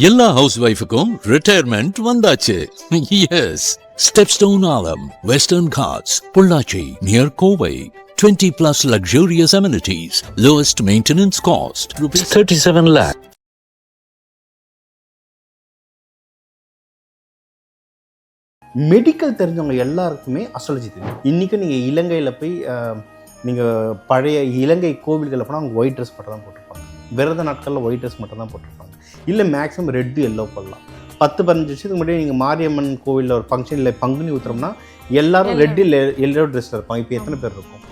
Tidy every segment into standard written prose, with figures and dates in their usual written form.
எல்லா ஹவுஸ் ஒய்ஃபுக்கும் ரிட்டையர்மெண்ட் வந்தாச்சு. எஸ், ஸ்டெப்ஸ்டோன் ஆலம், Western Ghats, Pollachi near Kovai. 20 plus luxurious amenities, lowest maintenance cost, rupees 37 lakh. Medical தெரிஞ்சவங்க எல்லாருக்குமே அஸ்ட்ராலஜி தெரியும். இன்றைக்கி நீங்கள் இலங்கையில் போய் நீங்கள் பழைய இலங்கை கோவில்களில் போனால் அவங்க ஒயிட் ட்ரெஸ் மட்டும் தான் போட்டிருப்பாங்க. விரத நாட்களில் ஒயிட் ட்ரெஸ் மட்டும் தான் போட்டிருப்பாங்க. இல்லை மேக்ஸிமம் ரெட்டு எல்லோ போடலாம். 10-15 வருஷத்துக்கு முன்னாடி நீங்கள் மாரியம்மன் கோவிலில் ஒரு ஃபங்க்ஷனில் பங்குனி ஊற்றுறோம்னா எல்லாரும் ரெட்டு எல்லோ ட்ரெஸ்ஸில் இருப்பாங்க. இப்போ எத்தனை பேர் இருக்கும்?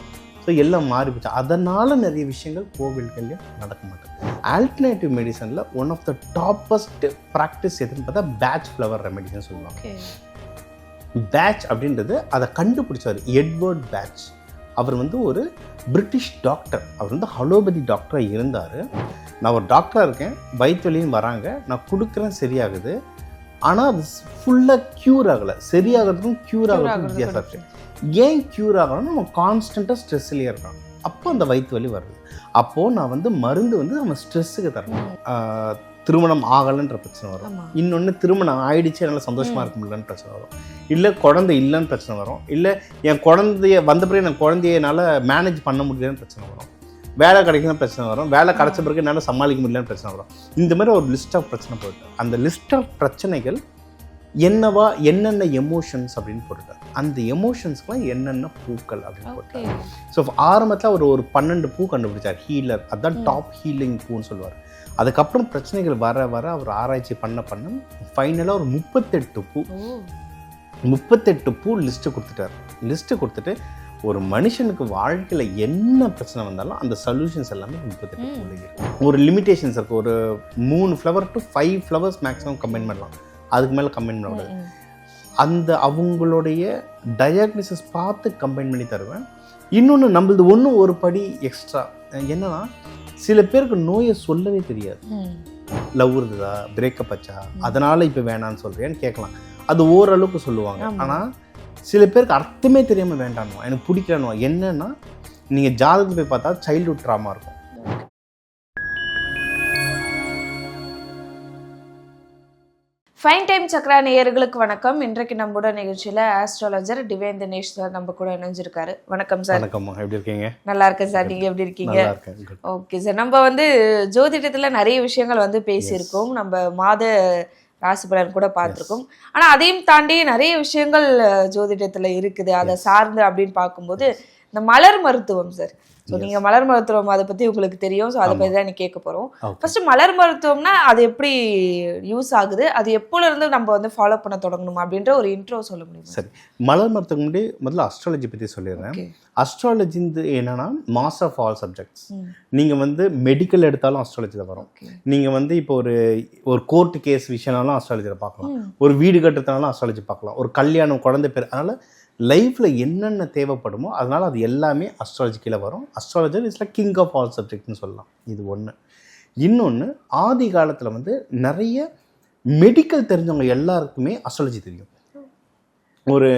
ஸோ எல்லாம் மாறி போச்சு. அதனால் நிறைய விஷயங்கள் கோவில்கள்லையும் நடக்க மாட்டேங்குது. ஆல்டர்னேட்டிவ் மெடிசனில் one of the toppest practice எதுன்னு பார்த்தா பேட்ச் ஃப்ளவர் ரெமெடிஸ்னு சொல்லுவாங்க. பேட்ச் அப்படின்றது அதை கண்டுபிடிச்சார் எட்வர்ட் பேட்ச். அவர் வந்து ஒரு பிரிட்டிஷ் டாக்டர். அவர் வந்து அலோபதி டாக்டராக இருந்தார். நான் ஒரு டாக்டராக இருக்கேன், வயிற்று வலின்னு வராங்க, நான் கொடுக்குறேன் சரியாகுது, ஆனால் அது ஃபுல்லாக க்யூர் ஆகலை. சரியாகிறதுக்கும் க்யூர் ஆகிறதுக்கும் வித்தியாசம் இருக்குது. ஏன் க்யூர் ஆகணும்னா நம்ம கான்ஸ்டண்ட்டாக ஸ்ட்ரெஸ்லேயே இருக்கோம். அப்போ அந்த வயிற்று வலி வருது. அப்போது நான் வந்து மருந்து வந்து நம்ம ஸ்ட்ரெஸ்ஸுக்கு தரணும். திருமணம் ஆகலைன்ற பிரச்சனை வரும். இன்னொன்று திருமணம் ஆயிடுச்சு என்னால் சந்தோஷமாக இருக்க முடியலன்னு பிரச்சனை வரும். இல்லை குழந்தை இல்லைன்னு பிரச்சனை வரும். இல்லை என் குழந்தைய வந்த பிறகு என் குழந்தையனால் மேனேஜ் பண்ண முடியலன்னு பிரச்சனை வரும். வேலை கிடைக்கணும் பிரச்சனை வரும். வேலை கிடைச்ச பிறகு என்னால் சமாளிக்க முடியலன்னு பிரச்சனை வரும். இந்த மாதிரி ஒரு லிஸ்ட் ஆஃப் பிரச்சனை போட்டு அந்த லிஸ்ட் ஆஃப் பிரச்சனைகள் என்னென்ன எமோஷன்ஸ் அப்படின்னு போட்டுட்டார். அந்த எமோஷன்ஸ்க்குலாம் என்னென்ன பூக்கள் அப்படின்னு போட்டார். ஸோ ஆரம்பத்தில் ஒரு 12 பூ கண்டுபிடிச்சார். ஹீலர், அதுதான் டாப் ஹீலிங் பூன்னு சொல்லுவார். அதுக்கப்புறம் பிரச்சனைகள் வர அவர் ஆராய்ச்சி பண்ண ஃபைனலாக ஒரு 38 பூ லிஸ்ட்டு கொடுத்துட்டார். லிஸ்ட்டு கொடுத்துட்டு ஒரு மனுஷனுக்கு வாழ்க்கையில் என்ன பிரச்சனை வந்தாலும் அந்த சொல்யூஷன்ஸ் எல்லாமே 38 பூ இருக்கு. ஒரு லிமிட்டேஷன்ஸ் இருக்குது. ஒரு 3 flower to 5 flowers maximum combine பண்ணலாம். அதுக்கு மேலே கம்பைன் பண்ண முடியாது. அந்த அவங்களுடைய டயக்னிசிஸ் பார்த்து கம்பைன் பண்ணி தருவேன். இன்னொன்று நம்மளது ஒன்றும் ஒரு படி எக்ஸ்ட்ரா என்னன்னா, சில பேருக்கு நோயை சொல்லவே தெரியாது. லவ் இருந்ததா, பிரேக்கப் ஆச்சா, அதனால் இப்போ வேணான்னு சொல்கிறேன்னு கேட்கலாம். அது ஓரளவுக்கு சொல்லுவாங்க. ஆனால் சில பேருக்கு அர்த்தமே தெரியாமல் வேண்டானுவா, எனக்கு பிடிக்கலனுவா. என்னன்னா, நீங்கள் ஜாதகத்தை போய் பார்த்தா சைல்ட்ஹுட் ட்ராமா இருக்கும். ஃபைன் டைம் சக்ரா நேயர்களுக்கு வணக்கம். இன்றைக்கு நம்மளோட நிகழ்ச்சியில் ஆஸ்ட்ராலஜர் டிவைன் தினேஷ் சார் நம்ம கூட இணைஞ்சிருக்காரு. வணக்கம் சார். வணக்கம், எப்படி இருக்கீங்க? நல்லா இருக்கேன் சார், நீங்கள் எப்படி இருக்கீங்க? ஓகே சார், நம்ம வந்து ஜோதிடத்தில் நிறைய விஷயங்கள் வந்து பேசியிருக்கோம். நம்ம மாத ராசி பலன் கூட பார்த்துருக்கோம். ஆனால் அதையும் தாண்டி நிறைய விஷயங்கள் ஜோதிடத்தில் இருக்குது. அதை சார்ந்து அப்படின்னு பார்க்கும்போது இந்த மலர் மருத்துவம் சார். ஸோ நீங்கள் மலர் மருத்துவம் அதை பற்றி உங்களுக்கு தெரியும். ஸோ அதை பற்றி தான் நீங்கள் கேட்க போகிறோம். ஃபர்ஸ்ட் மலர் மருத்துவம்னா அது எப்படி யூஸ் ஆகுது, அது எப்போலேருந்து நம்ம வந்து ஃபாலோ பண்ண தொடங்கணும் அப்படின்ற ஒரு இன்ட்ரோ சொல்ல முடியும்? சரி, மலர் மருத்துவம் முன்னாடி முதல்ல அஸ்ட்ராலஜி பற்றி சொல்லிடுறேன். அஸ்ட்ராலஜி என்னன்னா மாஸ் ஆஃப் ஆல் சப்ஜெக்ட்ஸ். நீங்கள் வந்து மெடிக்கல் எடுத்தாலும் அஸ்ட்ராலஜியில் வரும். நீங்கள் வந்து இப்போ ஒரு கோர்ட்டு கேஸ் விஷயம்னாலும் அஸ்ட்ராலஜியில் பார்க்கலாம். ஒரு வீடு கட்டுறதுனாலும் அஸ்ட்ராலஜி பார்க்கலாம். ஒரு கல்யாணம், குழந்தை பேர், அதனால் லைஃப்பில் என்னென்ன தேவைப்படுமோ அதனால் அது எல்லாமே அஸ்ட்ராலஜி கீழே வரும். Astrologer is like king of all சப்ஜெக்ட்னு சொல்லலாம். இது ஒன்று. இன்னொன்று, ஆதி காலத்தில் வந்து நிறைய மெடிக்கல் தெரிஞ்சவங்க எல்லாருக்குமே அஸ்ட்ராலஜி தெரியும். ஒரு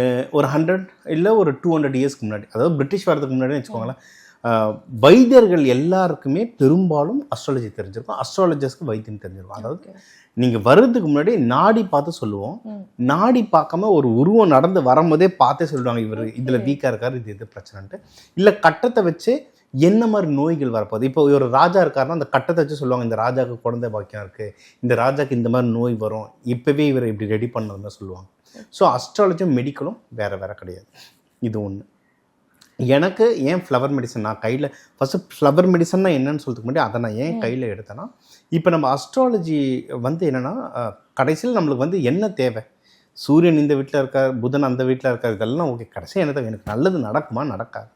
100 இல்லை ஒரு 200 இயர்ஸ்க்கு முன்னாடி, அதாவது பிரிட்டிஷ் வரதுக்கு முன்னாடி வச்சுக்கோங்களேன், வைத்தியர்கள் எல்லாருக்குமே பெரும்பாலும் அஸ்ட்ராலஜி தெரிஞ்சிருக்கும். அஸ்ட்ராலஜர்ஸ்க்கு வைத்தியம் தெரிஞ்சிருக்கும். அதாவது நீங்கள் வர்றதுக்கு முன்னாடி நாடி பார்த்து சொல்லுவோம். நாடி பார்க்காம ஒரு உருவம் நடந்து வரும்போதே பார்த்தே சொல்லுவாங்க, இவர் இதில் வீக்காக இருக்கார், இது எது பிரச்சனைன்ட்டு. இல்லை கட்டத்தை வச்சு என்ன மாதிரி நோய்கள் வரப்போகுது. இப்போ ஒரு ராஜா இருக்காருன்னா அந்த கட்டத்தை வச்சு சொல்லுவாங்க, இந்த ராஜாவுக்கு குழந்தை பாக்கியம் இருக்குது, இந்த ராஜாவுக்கு இந்த மாதிரி நோய் வரும், இப்போவே இவர் இப்படி ரெடி பண்ணதுன்னு சொல்லுவாங்க. ஸோ அஸ்ட்ராலஜியும் மெடிக்கலும் வேறு கிடையாது. இது ஒன்று. எனக்கு ஏன் ஃப்ளவர் மெடிசன் நான் கையில் ஃபஸ்ட்டு ஃப்ளவர் மெடிசன்னா என்னன்னு சொல்றதுக்கு முன்னாடி அதை நான் ஏன் கையில் எடுத்தேன்னா, இப்போ நம்ம அஸ்ட்ராலஜி வந்து என்னென்னா, கடைசியில் நம்மளுக்கு வந்து என்ன தேவை, சூரியன் இந்த வீட்டில் இருக்கார், புதன் அந்த வீட்டில் இருக்கார், இதெல்லாம் ஓகே. கடைசியாக என்ன தேவை, எனக்கு நல்லது நடக்குமா நடக்காது,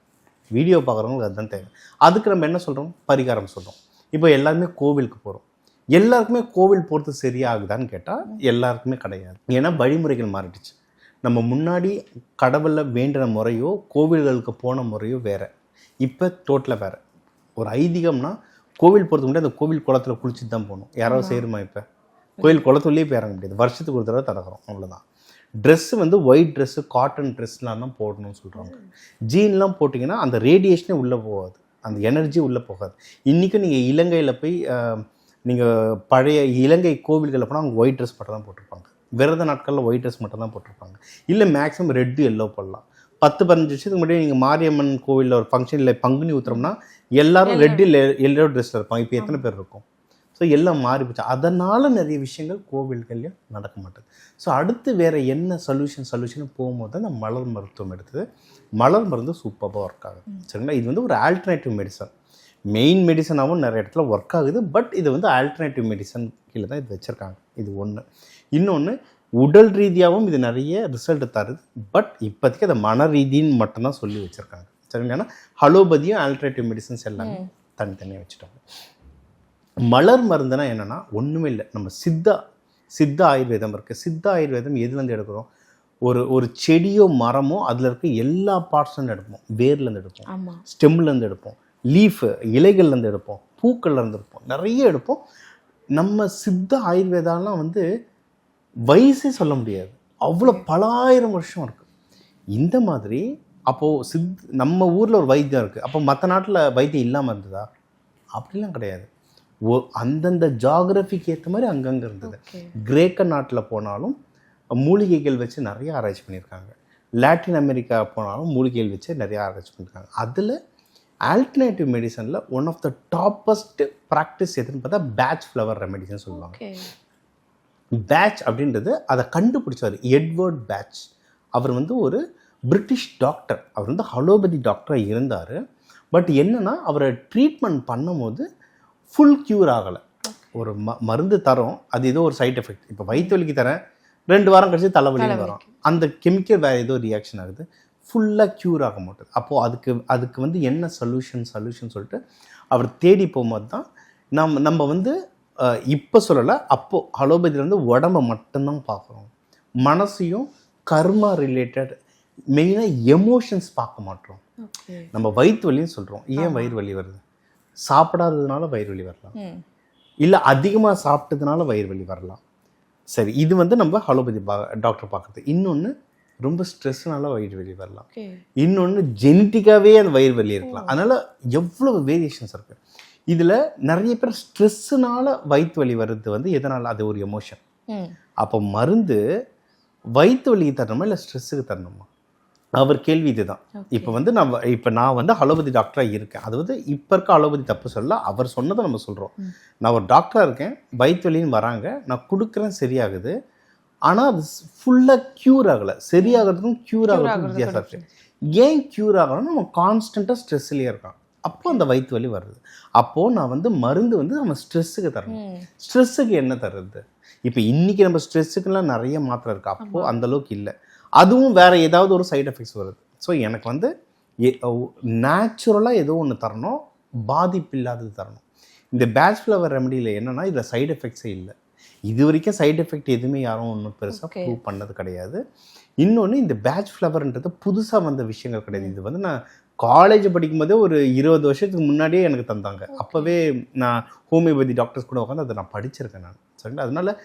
வீடியோ பார்க்குறவங்களுக்கு அதுதான் தேவை. அதுக்கு நம்ம என்ன சொல்கிறோம், பரிகாரம் சொல்கிறோம். இப்போ எல்லாருமே கோவிலுக்கு போகிறோம். எல்லாருக்குமே கோவில் போகிறது சரியாகுதான்னு கேட்டால் எல்லாருக்குமே கிடையாது. ஏன்னா வழிமுறைகள் மாறிடுச்சு. நம்ம முன்னாடி கடவுளில் வேண்டின முறையோ கோவில்களுக்கு போன முறையோ வேறு, இப்போ டோட்டலாக வேறு. ஒரு ஐதீகம்னா கோவில் போகிறதுக்கு முன்னாடி அந்த கோவில் குளத்தில் குளிச்சுட்டு தான் போகணும். யாராவது செய்யுமா? இப்போ கோவில் குளத்துலேயே போய் இறங்க முடியாது. வருஷத்துக்கு ஒரு தடவை தடக்கிறோம், அவ்வளோதான். ட்ரெஸ்ஸு வந்து ஒயிட் ட்ரெஸ்ஸு, காட்டன் ட்ரெஸ்லாம் தான் போடணும்னு சொல்கிறாங்க. ஜீன்லாம் போட்டிங்கன்னா அந்த ரேடியேஷனே உள்ளே போகாது, அந்த எனர்ஜி உள்ளே போகாது. இன்றைக்கும் நீங்கள் இலங்கையில் போய் நீங்கள் பழைய இலங்கை கோவில்களில் போனால் அவங்க ஒயிட் ட்ரெஸ் மட்டும் தான் போட்டிருப்பாங்க. விரத நாட்களில் ஒயிட் ட்ரெஸ் மட்டும் தான் போட்டிருப்பாங்க. இல்லை மேக்ஸிமம் ரெட்டு எல்லோ போடலாம். 10-15 வருஷத்துக்கு முன்னாடி நீங்கள் மாரியம்மன் கோவிலில் ஒரு ஃபங்க்ஷனில் பங்குனி ஊத்துறோம்னா எல்லாரும் ரெட்டு எல்லோ ட்ரெஸ்ஸில் இருப்பாங்க. இப்போ எத்தனை பேர் இருக்கும்? ஸோ எல்லாம் மாறி போச்சு. அதனால் நிறைய விஷயங்கள் கோவில்கள்லையும் நடக்க மாட்டேது. ஸோ அடுத்து வேறு என்ன சொல்யூஷன் போகும்போது தான் நான் மலர் மருத்துவம் எடுத்தது. மலர் மருந்து சூப்பராக ஒர்க் ஆகுது. சரிங்களா? இது வந்து ஒரு ஆல்டர்னேட்டிவ் மெடிசன். மெயின் மெடிசனாகவும் நிறைய இடத்துல ஒர்க் ஆகுது. பட் இது வந்து ஆல்டர்னேட்டிவ் மெடிசன் கீழே தான் இது வச்சுருக்காங்க. இது ஒன்று. இன்னொன்று, உடல் ரீதியாகவும் இது நிறைய ரிசல்ட் தருது. பட் இப்போதைக்கு அதை மன ரீதின்னு மட்டும்தான் சொல்லி வச்சுருக்காங்க. சரிங்களா? ஏன்னா அலோபதியும் ஆல்டர்னேட்டிவ் மெடிசன்ஸ் எல்லாமே தனித்தனியாக வச்சுட்டாங்க. மலர் மருந்துனா என்னென்னா ஒன்றுமே இல்லை. நம்ம சித்தா ஆயுர்வேதம் இருக்குது. சித்தா ஆயுர்வேதம் எதுலேருந்து எடுக்கிறோம்? ஒரு செடியோ மரமோ அதில் இருக்க எல்லா பார்ட்ஸ்லேருந்து எடுப்போம். வேர்லேருந்து எடுப்போம், ஸ்டெம்லேருந்து எடுப்போம், லீஃபு இலைகள்லேருந்து எடுப்போம், பூக்கள்லேருந்து எடுப்போம், நிறைய எடுப்போம். நம்ம சித்த ஆயுர்வேதாலாம் வந்து வயசே சொல்ல முடியாது, அவ்வளோ பல ஆயிரம் வருஷம் இருக்குது. இந்த மாதிரி அப்போது நம்ம ஊரில் ஒரு வைத்தியம் இருக்குது. அப்போ மற்ற நாட்டில் வைத்தியம் இல்லாமல் இருந்ததா? அப்படிலாம் கிடையாது. அந்தந்த ஜாகிரபிக்கு ஏற்ற மாதிரி அங்கங்கே இருந்தது. கிரேக்க நாட்டில் போனாலும் மூலிகைகள் வச்சு நிறைய ஆராய்ச்சி பண்ணியிருக்காங்க. லாட்டின் அமெரிக்கா போனாலும் மூலிகைகள் வச்சு நிறைய ஆராய்ச்சி பண்ணியிருக்காங்க. அதில் ஆல்டர்னேட்டிவ் மெடிசனில் one of the toppest practice எதுன்னு பார்த்தா பேட்ச் ஃப்ளவர் ரெமெடிஸ்ன்னு சொல்லுவாங்க. பேட்ச் அப்படின்றது அதை கண்டுபிடிச்சார் எட்வர்ட் பேட்ச். அவர் வந்து ஒரு பிரிட்டிஷ் டாக்டர். அவர் வந்து அலோபதி டாக்டராக இருந்தார். பட் என்னென்னா அவரை ட்ரீட்மெண்ட் பண்ணும்போது ஃபுல் க்யூர் ஆகலை. ஒரு மருந்து தரோம், அது ஏதோ ஒரு சைட் எஃபெக்ட். இப்போ வயிற்று வலிக்கு தரேன், 2 வாரம் கழிச்சு தலைவலின்னு வரும். அந்த கெமிக்கல் வேறு ஏதோ ரியாக்ஷன் ஆகுது, ஃபுல்லாக க்யூர் ஆக மாட்டேது. அப்போது அதுக்கு வந்து என்ன சொல்யூஷன் சொல்லிட்டு அவர் தேடி போகும்போது தான் நம்ம வந்து இப்போ சொல்லலை, அப்போது அலோபதியில் வந்து உடம்பை மட்டும்தான் பார்க்குறோம். மனசையும் கர்மா ரிலேட்டட் மெயினாக எமோஷன்ஸ் பார்க்க மாட்டோம். நம்ம வயிற்று வலின்னு சொல்கிறோம். ஏன் வயிறு வலி வருது? சாப்பிடாததுனால வயிறு வலி வரலாம், இல்லை அதிகமாக சாப்பிட்டதுனால வயிறு வலி வரலாம். சரி, இது வந்து நம்ம அலோபதி டாக்டர் பார்க்குறது. இன்னொன்று, ரொம்ப ஸ்ட்ரெஸ்னால வயிறு வலி வரலாம். இன்னொன்று, ஜெனட்டிக்காகவே அந்த வயிறு வலி இருக்கலாம். அதனால் எவ்வளோ வேரியேஷன்ஸ் இருக்குது. இதில் நிறைய பேர் ஸ்ட்ரெஸ்ஸுனால வயிற்று வலி வருது வந்து எதனால்? அது ஒரு எமோஷன். அப்போ மருந்து வயிற்று வலிக்கு தரணுமா இல்லை ஸ்ட்ரெஸ்ஸுக்கு தரணுமா? அவர் கேள்வி இதுதான். இப்போ நான் வந்து அலோபதி டாக்டராக இருக்கேன். அது வந்து இப்போ இருக்க அலோபதி தப்பு சொல்ல, அவர் சொன்னதை நம்ம சொல்கிறோம். நான் ஒரு டாக்டராக இருக்கேன், வயிற்று வலின்னு வராங்க, நான் கொடுக்குறேன், சரியாகுது. ஆனால் அது ஃபுல்லாக க்யூர் ஆகலை. சரியாகிறதுக்கும் க்யூர் ஆகிறதுக்கும் வித்தியாசம் இருக்குது. ஏன் க்யூர் ஆகணும்னா நம்ம கான்ஸ்டண்ட்டாக ஸ்ட்ரெஸ்லேயே இருக்கோம். அப்போ அந்த வயிற்று வலி வருது. அப்போது நான் வந்து மருந்து வந்து நம்ம ஸ்ட்ரெஸ்ஸுக்கு தரணும். ஸ்ட்ரெஸ்ஸுக்கு என்ன தருது? இப்போ இன்றைக்கி நம்ம ஸ்ட்ரெஸ்ஸுக்கெல்லாம் நிறைய மாத்திரை இருக்குது. அப்போது அந்தளவுக்கு இல்லை. அதுவும் வேறு ஏதாவது ஒரு சைட் எஃபெக்ட்ஸ் வருது. ஸோ எனக்கு வந்து நேச்சுரலாக ஏதோ ஒன்று தரணும், பாதிப்பு இல்லாதது தரணும். இந்த பேட்ச் ஃப்ளவர் ரெமடியில் என்னென்னா இதில் சைடு எஃபெக்ட்ஸே இல்லை. இது வரைக்கும் சைடு எஃபெக்ட் எதுவுமே யாரும் ஒன்றும் பெருசாக ப்ரூவ் பண்ணது கிடையாது. இன்னொன்று, இந்த பேட்ச் ஃப்ளவர்ன்றது புதுசாக வந்த விஷயங்கள் கிடையாது. இது வந்து நான் காலேஜ் படிக்கும்போதே ஒரு 20 வருஷத்துக்கு முன்னாடியே எனக்கு தந்தாங்க. அப்போவே நான் ஹோமியோபதி டாக்டர்ஸ் கூட உட்காந்து அதை நான் படிச்சிருக்கேன் நான். சரிங்களா? அதனால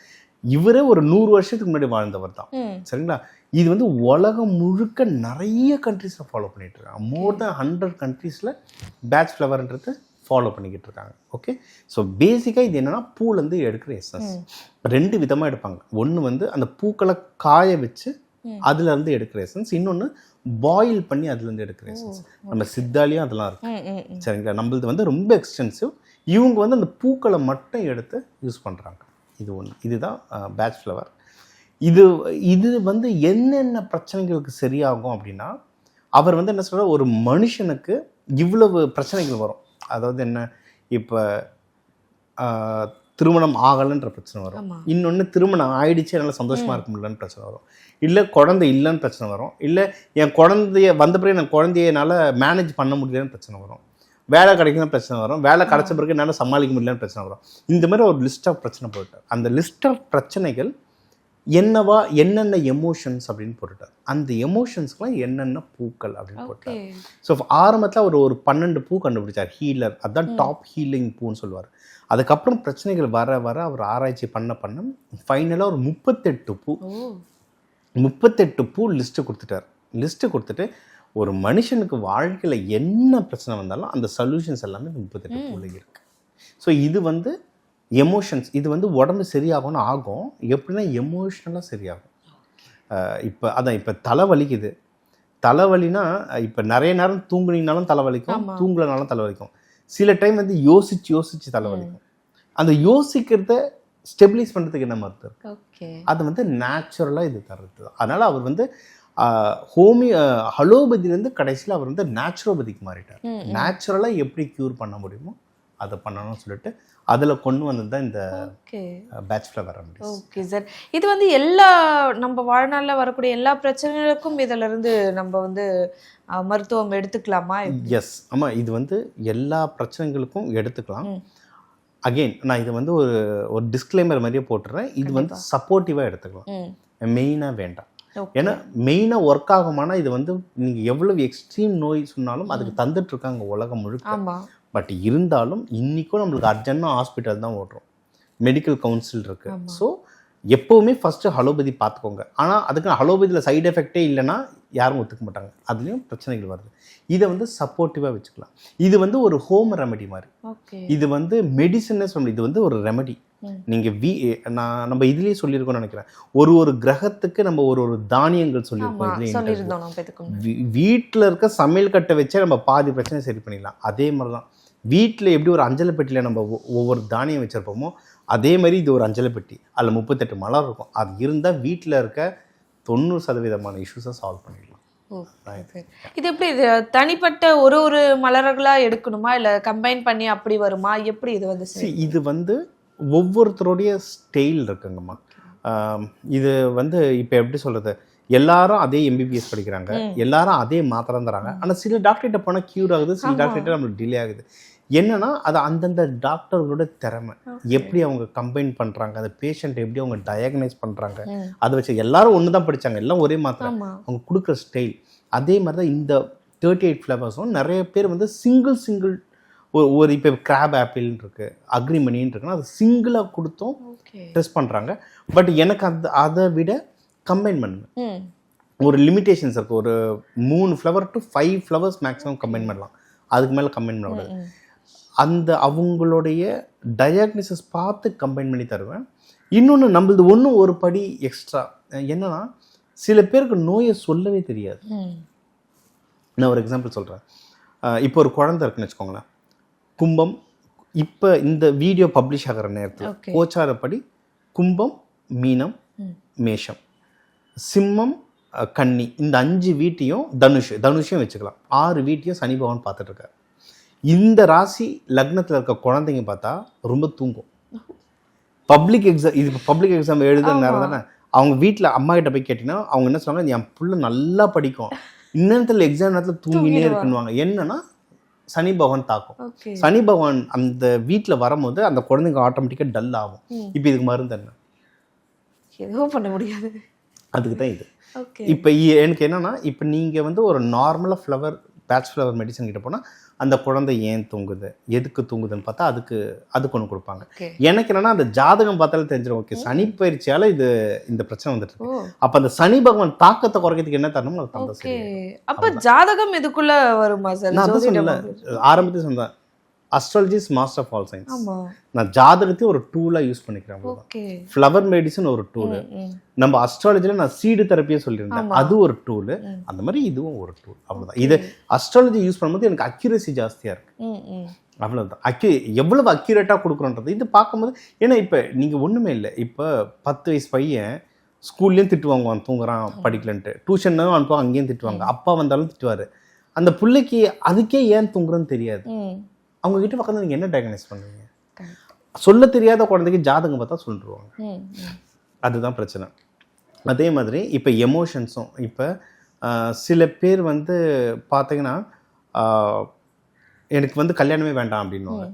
இவரே ஒரு 100 வருஷத்துக்கு முன்னாடி வாழ்ந்தவர் தான். சரிங்களா? இது வந்து உலகம் முழுக்க நிறைய கண்ட்ரீஸில் ஃபாலோ பண்ணிட்டு இருக்காங்க. மோர் தென் 100 கண்ட்ரீஸில் பேட்ச் ஃப்ளவர்ன்றது ஃபாலோ பண்ணிக்கிட்டு இருக்காங்க. ஓகே, ஸோ பேசிக்காக இது என்னென்னா பூலேருந்து எடுக்கிற எசன்ஸ் 2 விதமாக எடுப்பாங்க. ஒன்று வந்து அந்த பூக்களை காய வச்சு அதுலேருந்து எடுக்கிற எசன்ஸ், இன்னொன்று பாயில் பண்ணி அதுலேருந்து எடுக்கிற எசன்ஸ். நம்ம சித்தாலையும் அதெல்லாம் இருக்குது. சரிங்களா? நம்மளது வந்து ரொம்ப எக்ஸ்டென்சிவ். இவங்க வந்து அந்த பூக்களை மட்டும் எடுத்து யூஸ் பண்ணுறாங்க. இது ஒன்று. இதுதான் பேட்ச் ஃப்ளவர். இது வந்து என்னென்ன பிரச்சனைகளுக்கு சரியாகும் அப்படின்னா, அவர் வந்து என்ன சொல்கிறார், ஒரு மனுஷனுக்கு இவ்வளவு பிரச்சனைகள் வரும். அதாவது என்ன, இப்போ திருமணம் ஆகலைன்ற பிரச்சனை வரும். இன்னொன்று, திருமணம் ஆயிடுச்சு என்னால் சந்தோஷமாக இருக்க முடியலன்னு பிரச்சனை வரும். இல்லை குழந்தை இல்லைன்னு பிரச்சனை வரும். இல்லை என் குழந்தைய வந்த பிறகு என் குழந்தைய என்னால் மேனேஜ் பண்ண முடியலன்னு பிரச்சனை வரும். வேலை கிடைக்கணும்னு பிரச்சனை வரும். வேலை கிடைச்ச பிறகு என்னால் சமாளிக்க முடியலன்னு பிரச்சனை வரும். இந்த மாதிரி ஒரு லிஸ்ட் ஆஃப் பிரச்சனை போட்டார். அந்த லிஸ்ட் ஆஃப் பிரச்சனைகள் என்னென்ன எமோஷன்ஸ் அப்படின்னு போட்டுட்டார். அந்த எமோஷன்ஸ்க்குலாம் என்னென்ன பூக்கள் அப்படின்னு போட்டார். ஸோ ஆரம்பத்தில் ஒரு 12 பூ கண்டுபிடிச்சார். ஹீலர், அதுதான் டாப் ஹீலிங் பூன்னு சொல்லுவார். அதுக்கப்புறம் பிரச்சனைகள் வர அவர் ஆராய்ச்சி பண்ண ஃபைனலாக ஒரு 38 பூ லிஸ்ட்டு கொடுத்துட்டார். லிஸ்ட்டு கொடுத்துட்டு ஒரு மனுஷனுக்கு வாழ்க்கையில் என்ன பிரச்சனை வந்தாலும் அந்த சொல்யூஷன்ஸ் எல்லாமே 38 பூவில் இருக்குது. ஸோ இது வந்து எமோஷன்ஸ் இது வந்து உடம்பு சரியாகும்னு ஆகும், எப்படின்னா எமோஷ்னலாக சரியாகும். இப்போ தலை வலிக்குது, தலைவலினா இப்போ நிறைய நேரம் தூங்குனீங்கனாலும் தலைவலிக்கும், தூங்கலனாலும் தலைவலிக்கும். சில டைம் வந்து யோசிச்சு தலைவலிக்கும். அந்த யோசிக்கிறத ஸ்டெபிலைஸ் பண்ணுறதுக்கு என்ன மருத்துவம் இருக்கு? அது வந்து நேச்சுரலாக இது தர்றது தான். அதனால் அவர் வந்து ஹலோபதியிலேருந்து கடைசியில் அவர் வந்து நேச்சுரோபதிக்கு மாறிட்டார். நேச்சுரலாக எப்படி க்யூர் பண்ண முடியுமோ அதை பண்ணணும்னு சொல்லிட்டு அதில் கொண்டு வந்தது தான் இந்த batch flower remedies. Okay sir, இது வந்து எல்லா நம்ம வாழ்நாளில் வரக்கூடிய எல்லா பிரச்சனைகளுக்கும் இதிலிருந்து நம்ம வந்து மருத்துவம் எடுத்துக்கலாமா? எஸ், ஆமாம், இது வந்து எல்லா பிரச்சனைகளுக்கும் எடுத்துக்கலாம். அகெயின் நான் இது வந்து ஒரு டிஸ்க்ளைமர் மாதிரியே போட்டுறேன், இது வந்து சப்போர்ட்டிவாக எடுத்துக்கலாம், மெயினாக வேண்டாம். ஏன்னா மெயினாக ஒர்க் ஆகுமானா இது வந்து நீங்கள் எவ்வளவு எக்ஸ்ட்ரீம் நோய் சொன்னாலும் அதுக்கு தந்துட்டு இருக்காங்க உலகம் முழுக்க. பட் இருந்தாலும் இன்றைக்கும் நம்மளுக்கு அர்ஜென்ட்டாக ஹாஸ்பிட்டல் தான் ஓடுறோம், மெடிக்கல் கவுன்சில் இருக்குது. ஸோ எப்போவுமே ஃபஸ்ட்டு ஹலோபதி பார்த்துக்கோங்க. ஆனால் அதுக்கு ஹலோபதியில் சைடு எஃபெக்டே இல்லைன்னா யாரும் ஒத்துக்க மாட்டாங்க, அதுலேயும் பிரச்சனைகள் வருது. இதை வந்து சப்போர்ட்டிவாக வச்சுக்கலாம். இது வந்து ஒரு ஹோம் ரெமெடி மாதிரி, இது வந்து மெடிசன்னே சொல்ல, இது வந்து ஒரு ரெமெடி. நீங்கள் நம்ம இதுலேயே சொல்லியிருக்கோம்னு நினைக்கிறேன், ஒரு கிரகத்துக்கு நம்ம ஒரு தானியங்கள் சொல்லியிருக்கோம். வீட்டில் இருக்க சமையல் கட்டை வச்சே நம்ம பாதி பிரச்சனை சரி பண்ணிடலாம். அதே மாதிரி தான் வீட்டில் எப்படி ஒரு அஞ்சலை பெட்டியில் நம்ம ஒவ்வொரு தானியம் வச்சுருப்போமோ அதே மாதிரி இது ஒரு அஞ்சலை பெட்டி, அதில் 38 மலர் இருக்கும். அது இருந்தால் வீட்டில் இருக்க 90% இஷ்யூஸை சால்வ் பண்ணிடலாம். இது எப்படி தனிப்பட்ட ஒரு மலர்களாக எடுக்கணுமா இல்லை கம்பைன் பண்ணி அப்படி வருமா, எப்படி இது வந்து? இது வந்து ஒவ்வொருத்தருடைய ஸ்டைல் இருக்குங்கம்மா. இது வந்து இப்போ எப்படி சொல்கிறது, எல்லாரும் அதே எம்பிபிஎஸ் படிக்கிறாங்க, எல்லாரும் அதே மாத்திரை தராங்க. ஆனால் சில டாக்டர்கிட்ட போனால் க்யூர் ஆகுது, சில டாக்டர்கிட்ட நம்மளுக்கு டிலே ஆகுது. என்னன்னா அது அந்தந்த டாக்டர்களோட திறமை, எப்படி அவங்க கம்பைன் பண்ணுறாங்க, அந்த பேஷண்ட் எப்படி அவங்க டயக்னைஸ் பண்ணுறாங்க, அதை வச்சு எல்லாரும் ஒன்று தான் படித்தாங்க, எல்லாம் ஒரே மாத்திரை, அவங்க கொடுக்குற ஸ்டைல். அதே மாதிரி தான் இந்த 38 ஃப்ளவர்ஸும் நிறைய பேர் வந்து சிங்கிள் ஒரு இப்போ கிராப் ஆப்பிள்னு இருக்குது, அக்ரிமணின்னு இருக்குன்னா அது சிங்கிளாக கொடுத்தோம் டெஸ்ட் பண்ணுறாங்க. பட் எனக்கு அதை விட கம்பைன் பண்ணு ஒரு லிமிட்டேஷன்ஸ் இருக்குது. ஒரு 3 flower to 5 flowers maximum combine பண்ணலாம், அதுக்கு மேலே கம்பைன் பண்ணக்கூடாது. அந்த அவங்களுடைய டயக்னிசிஸ் பார்த்து கம்பைன் பண்ணி தருவேன். இன்னொன்று நம்மளது ஒன்றும் ஒரு படி எக்ஸ்ட்ரா என்னன்னா, சில பேருக்கு நோயை சொல்லவே தெரியாது. நான் ஒரு எக்ஸாம்பிள் சொல்கிறேன். இப்போ ஒரு குழந்தை இருக்குன்னு வச்சுக்கோங்களேன், கும்பம், இப்போ இந்த வீடியோ பப்ளிஷ் ஆகிற நேரத்தில் கோச்சாரப்படி கும்பம், மீனம், மேஷம், சிம்மம், கன்னி, இந்த 5 வீட்டையும் தனுஷையும் வச்சுக்கலாம், 6 வீட்டையும் சனி பகவான் பார்த்துட்டு இருக்காரு. இந்த ராசி லக்னத்தில் இருக்க குழந்தைங்க பார்த்தா ரொம்ப தூங்கும். பப்ளிக் எக்ஸாம் எழுதுற நேரம் தானே, அவங்க வீட்டில் அம்மா கிட்ட போய் கேட்டிங்கன்னா அவங்க என்ன சொல்லுவாங்க, என் பிள்ளை நல்லா படிக்கும், இன்னத்தில் எக்ஸாம் நேரத்தில் தூங்கினே இருக்குன்னுவாங்க. என்னன்னா சனி பகவான் தாக்கும். சனி பகவான் அந்த வீட்டில் வரும்போது அந்த குழந்தைங்க ஆட்டோமேட்டிக்காக டல் ஆகும். இப்போ இதுக்கு மருந்து என்ன? எதுவும் பண்ண முடியாது. அதுக்கு தான் இது. இப்போ எனக்கு என்னன்னா, இப்போ நீங்கள் வந்து ஒரு நார்மலாக பேட்ச் ஃப்ளவர் மெடிசன் கிட்ட போனால் அந்த குழந்தை ஏன் தூங்குது, எதுக்கு தூங்குதுன்னு பார்த்தா அதுக்கு ஒன்று கொடுப்பாங்க. எனக்கு என்னன்னா அந்த ஜாதகம் பார்த்தாலே தெரிஞ்சிடும், ஓகே சனி பயிற்சியால் இந்த பிரச்சனை வந்துட்டு இருக்கு. அப்போ அந்த சனி பகவான் தாக்கத்தை குறைக்கிறதுக்கு என்ன தரணும் அது தந்தா. அப்போ ஜாதகம் இதுக்குள்ள வருமா சார்? நான் அதை சொல்லல, ஆரம்பத்தில் சொன்னேன், astrology is master of all science. நான் ஜாதகத்தையும் ஒரு டூலாக யூஸ் பண்ணிக்கிறேன். ஃப்ளவர் மெடிசன் ஒரு டூலு, நம்ம அஸ்ட்ராலஜியில் நான் சீடு தெரப்பியே சொல்லியிருந்தேன், அது ஒரு டூலு. அந்த மாதிரி இதுவும் ஒரு டூல், அவ்வளோதான். இது அஸ்ட்ராலஜி யூஸ் பண்ணும்போது எனக்கு அக்யூரசி ஜாஸ்தியாக இருக்குது, அவ்வளோதான். எவ்வளவு அக்யூரேட்டாக கொடுக்குறோன்றது இது பார்க்கும்போது. ஏன்னா இப்போ நீங்கள் ஒன்றுமே இல்லை, இப்போ 10 வயசு பையன் ஸ்கூல்லேயும் திட்டு வாங்குவான், தூங்குறான் படிக்கலன்ட்டு, டியூஷன்னும் அனுப்புவாங்க, அங்கேயும் திட்டுவாங்க, அப்பா வந்தாலும் திட்டுவார். அந்த பிள்ளைக்கு அதுக்கே ஏன் தூங்குறோன்னு தெரியாது. அவங்க கிட்ட பக்கத்தில் நீங்கள் என்ன டயக்னைஸ் பண்ணுவீங்க? சொல்ல தெரியாத குழந்தைக்கு ஜாதகம் பார்த்தா சொல்லிடுவாங்க, அதுதான் பிரச்சனை. அதே மாதிரி இப்போ எமோஷன்ஸும், இப்போ சில பேர் வந்து பார்த்தீங்கன்னா எனக்கு வந்து கல்யாணமே வேண்டாம் அப்படின்னுவாங்க.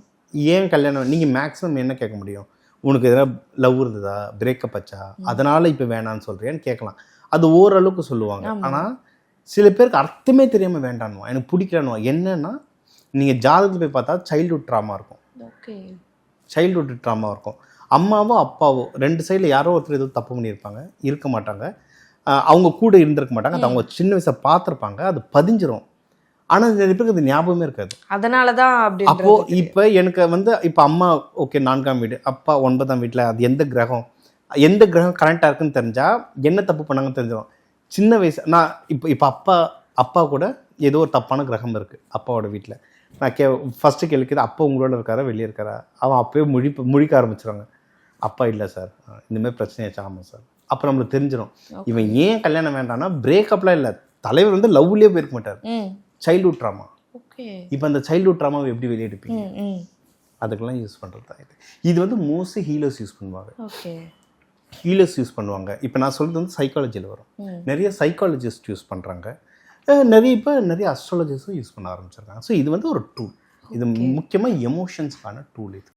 ஏன் கல்யாணம்? நீங்கள் மேக்ஸிமம் என்ன கேட்க முடியும், உனக்கு எதனா லவ் இருந்ததா, பிரேக்கப் ஆச்சா, அதனால் இப்போ வேணான்னு சொல்கிறேன்னு கேட்கலாம், அது ஓரளவுக்கு சொல்லுவாங்க. ஆனால் சில பேருக்கு அர்த்தமே தெரியாமல் வேண்டான்னுவான், எனக்கு பிடிக்கலன்னுவா. என்னன்னா நீங்கள் ஜாதகத்தில் போய் பார்த்தா சைல்டுஹுட் ட்ராமா இருக்கும், சைல்டுஹுட் ட்ராமா இருக்கும். அம்மாவோ அப்பாவோ 2 சைடில் யாரோ ஒருத்தர் எதுவும் தப்பு பண்ணியிருப்பாங்க, இருக்க மாட்டாங்க, அவங்க கூட இருந்திருக்க மாட்டாங்க, அது அவங்க சின்ன வயசை பார்த்துருப்பாங்க, அது பதிஞ்சிரும். ஆனால் நிறைய பேருக்கு அது ஞாபகமே இருக்காது. அதனால தான் அப்படி. அப்போது இப்போ எனக்கு வந்து இப்போ அம்மா ஓகே 4ஆம் வீடு, அப்பா 9ஆம் வீட்டில், அது எந்த கிரகம் கரெக்டாக இருக்குன்னு தெரிஞ்சால் என்ன தப்பு பண்ணாங்கன்னு தெரிஞ்சிடும். சின்ன வயசு நான் இப்போ அப்பா கூட ஏதோ ஒரு தப்பான கிரகம் இருக்குது அப்பாவோட வீட்டில். நான் ஃபஸ்ட்டு கேள்விக்குது, அப்பா உங்களோட இருக்காரா வெளியே இருக்காரா? அவன் அப்போயே முழிக்க ஆரம்பிச்சிடுவாங்க. அப்பா இல்லை சார், இந்தமாதிரி பிரச்சனையாச்சு. ஆமாம் சார். அப்போ நம்மளுக்கு தெரிஞ்சிடும் இவன் ஏன் கல்யாணம் வேண்டாம்னா பிரேக்கப்லாம் இல்லை, தலைவர் வந்து லவ்லேயே போயிருக்க மாட்டார். Childhood drama. இப்போ அந்த சைல்ட்ஹுட் ட்ராமாவை எப்படி வெளியே எடுப்பீங்க? அதுக்கெல்லாம் யூஸ் பண்ணுறது தான் இது வந்து மோஸ்ட்லி ஹீலர்ஸ் யூஸ் பண்ணுவாங்க. ஹீலர்ஸ் யூஸ் பண்ணுவாங்க. இப்போ நான் சொல்கிறது வந்து சைக்காலஜியில் வரும். நிறைய சைக்காலஜிஸ்ட் யூஸ் பண்ணுறாங்க. நிறைய அஸ்ட்ராலஜிஸ்டும் யூஸ் பண்ண ஆரம்பிச்சிருக்காங்க. ஸோ இது வந்து ஒரு டூல். இது முக்கியமாக எமோஷன்ஸ்க்கான டூல் இது.